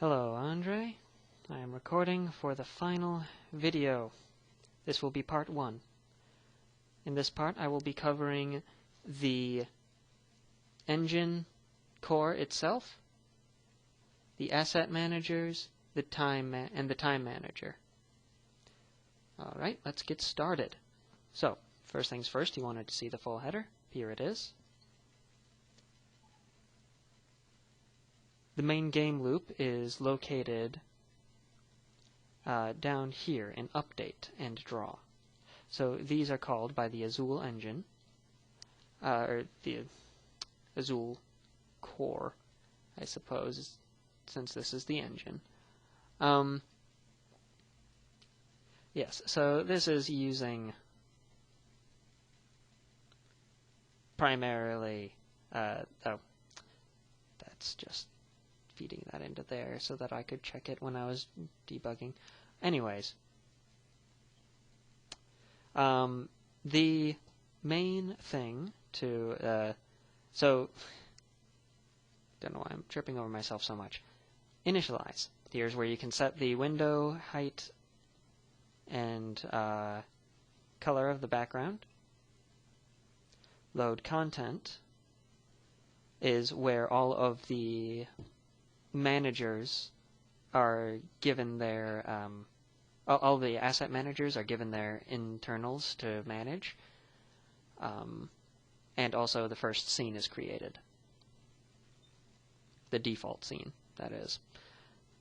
Hello, Andre. I am recording for the final video. This will be part 1. In this part, I will be covering the engine core itself, the asset managers, the time manager. Alright, let's get started. So, first things first, you wanted to see the full header. Here it is. The main game loop is located down here in Update and Draw. So these are called by the Azul engine, or the Azul core, I suppose, since this is the engine. Yes, so this is using primarily, that's just feeding that into there so that I could check it when I was debugging. Anyways, the main thing to, so, don't know why I'm tripping over myself so much. Initialize. Here's where you can set the window height and color of the background. Load content is where all of the managers are given their, all the asset managers are given their internals to manage, and also the first scene is created. The default scene, that is.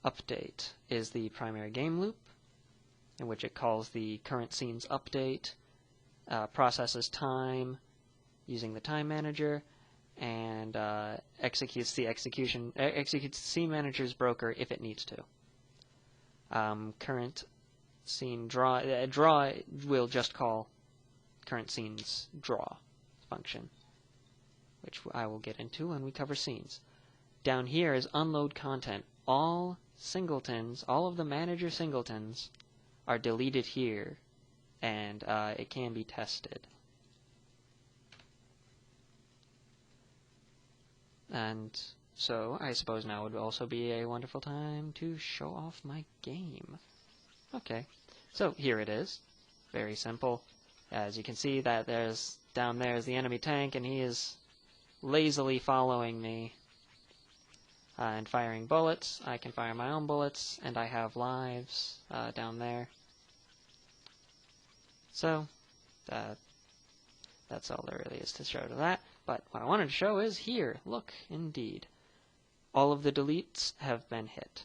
Update is the primary game loop, in which it calls the current scene's update, processes time using the time manager, and executes the scene manager's broker if it needs to. Current scene draw will just call current scene's draw function, which I will get into when we cover scenes. Down here is unload content. All singletons, all of the manager singletons, are deleted here, and it can be tested. And so, I suppose now would also be a wonderful time to show off my game. Okay, so here it is. Very simple. As you can see, that down there is the enemy tank, and he is lazily following me and firing bullets. I can fire my own bullets, and I have lives down there. So, that's all there really is to show to that. But what I wanted to show is here. Look, indeed. All of the deletes have been hit.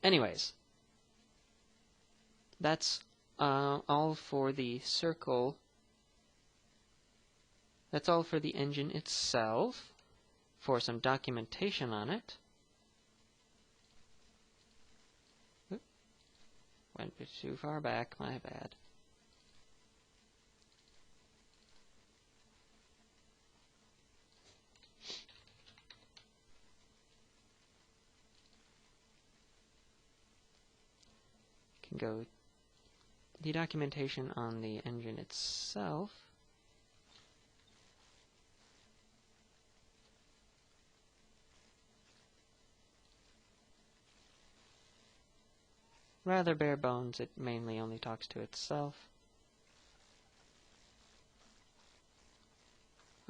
Anyways, that's all for the circle. That's all for the engine itself. For some documentation on it. Oop. Went a bit too far back, my bad. Go the documentation on the engine itself. Rather bare bones, it mainly only talks to itself.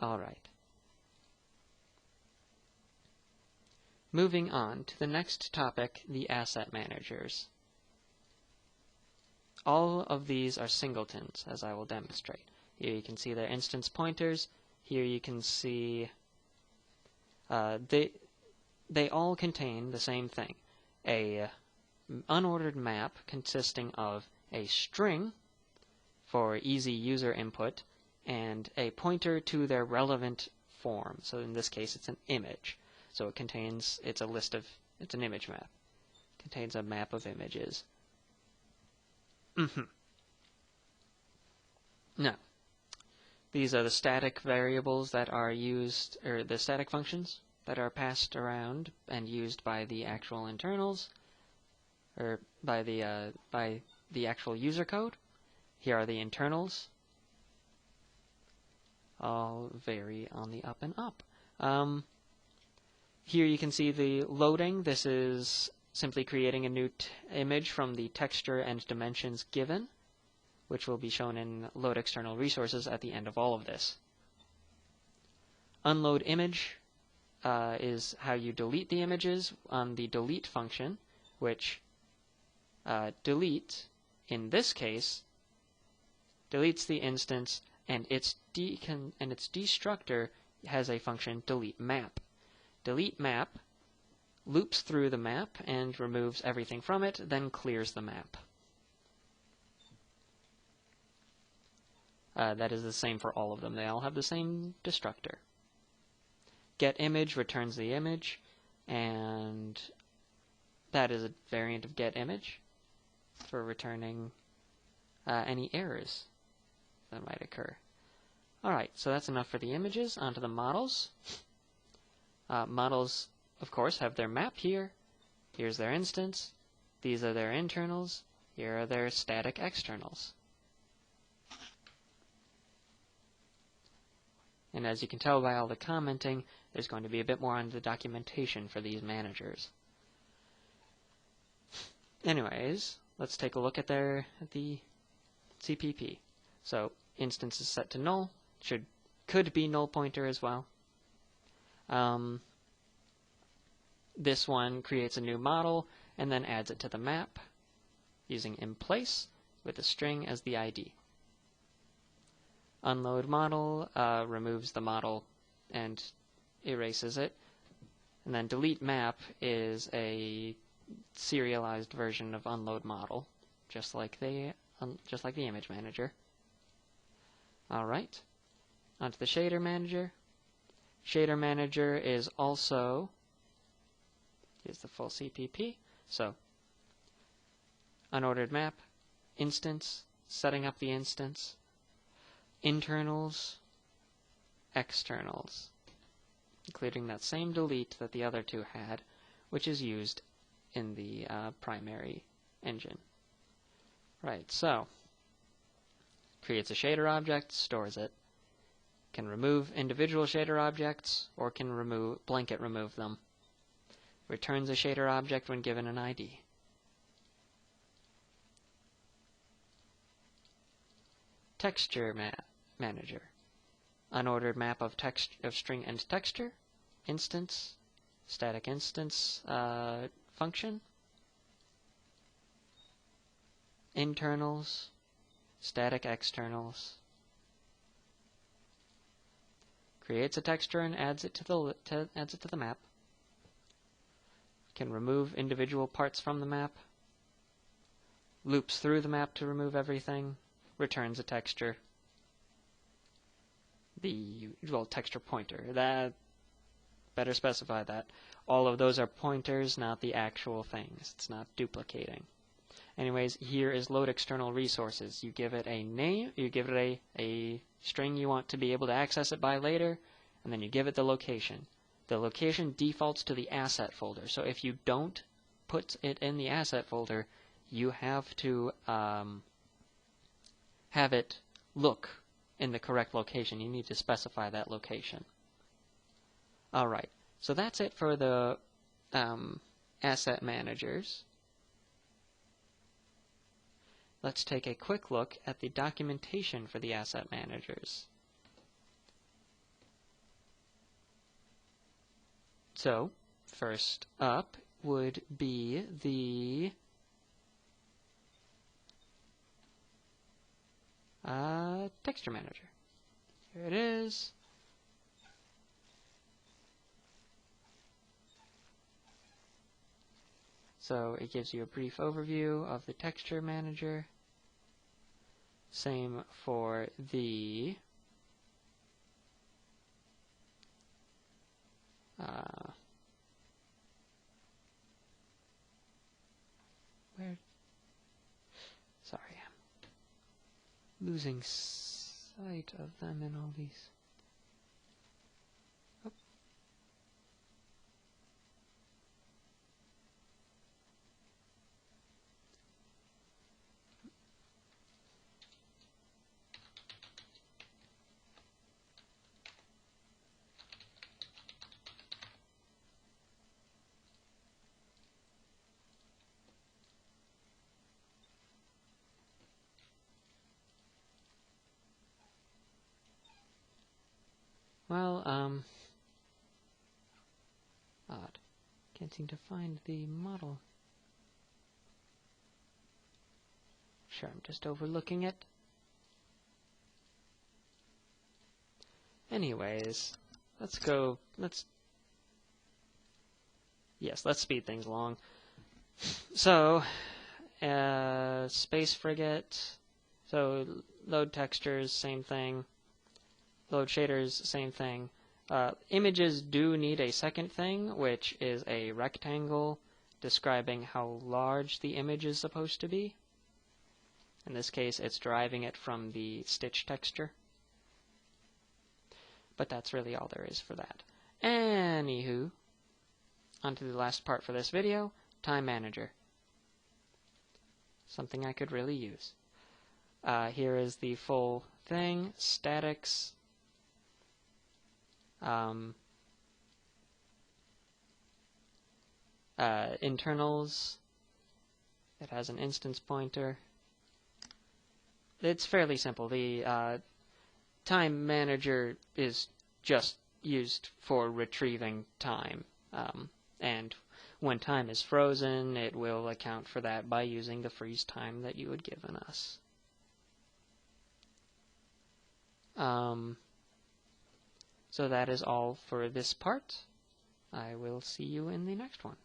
Alright. Moving on to the next topic, the asset managers. All of these are singletons, as I will demonstrate. Here you can see their instance pointers. Here you can see they all contain the same thing. A unordered map consisting of a string for easy user input and a pointer to their relevant form. So in this case it's an image. So it's an image map. It contains a map of images. Now, these are the static variables that are used, or the static functions that are passed around and used by the actual internals, or by the actual user code. Here are the internals. All vary on the up and up. Here you can see the loading. This is simply creating a new image from the texture and dimensions given, which will be shown in load external resources at the end of all of this. Unload image is how you delete the images on the delete function, which delete, in this case, deletes the instance, and its destructor has a function delete map. Delete map loops through the map and removes everything from it, then clears the map. That is the same for all of them. They all have the same destructor. Get image returns the image, and that is a variant of get image for returning any errors that might occur. Alright, so that's enough for the images. Onto the models. Models, of course, have their map here. Here's their instance. These are their internals. Here are their static externals. And as you can tell by all the commenting, there's going to be a bit more on the documentation for these managers. Anyways, let's take a look at the CPP. So instance is set to null. Could be null pointer as well. This one creates a new model and then adds it to the map using InPlace with a string as the ID. Unload model removes the model and erases it. And then delete map is a serialized version of unload model, just like the image manager. Alright, onto the shader manager. Shader manager is also the full CPP. So unordered map, instance, setting up the instance, internals, externals, including that same delete that the other two had, which is used in the primary engine. Right, so creates a shader object, stores it, can remove individual shader objects, or can blanket remove them. Returns a shader object when given an ID. Texture manager. Unordered map of string and texture. Instance. Static instance function. Internals. Static externals. Creates a texture and adds it to the map. Can remove individual parts from the map. Loops through the map to remove everything. Returns a texture. Texture pointer. That better specify that. All of those are pointers, not the actual things. It's not duplicating. Anyways, here is load external resources. You give it a name, you give it a string you want to be able to access it by later, and then you give it the location. The location defaults to the asset folder. So if you don't put it in the asset folder, you have to have it look in the correct location. You need to specify that location. Alright, so that's it for the asset managers. Let's take a quick look at the documentation for the asset managers. So, first up would be the texture manager. Here it is. So it gives you a brief overview of the texture manager. Same for the sorry, I'm losing sight of them in all these. Oh. Well, odd. Can't seem to find the model. Sure, I'm just overlooking it. Anyways, let's speed things along. So, space frigate, so load textures, same thing. Load shaders, same thing. Images do need a second thing, which is a rectangle describing how large the image is supposed to be. In this case, it's deriving it from the stitch texture. But that's really all there is for that. Anywho, on to the last part for this video, Time Manager. Something I could really use. Here is the full thing, statics, internals. It has an instance pointer. It's fairly simple. The Time Manager is just used for retrieving time. And when time is frozen, it will account for that by using the freeze time that you had given us. So that is all for this part. I will see you in the next one.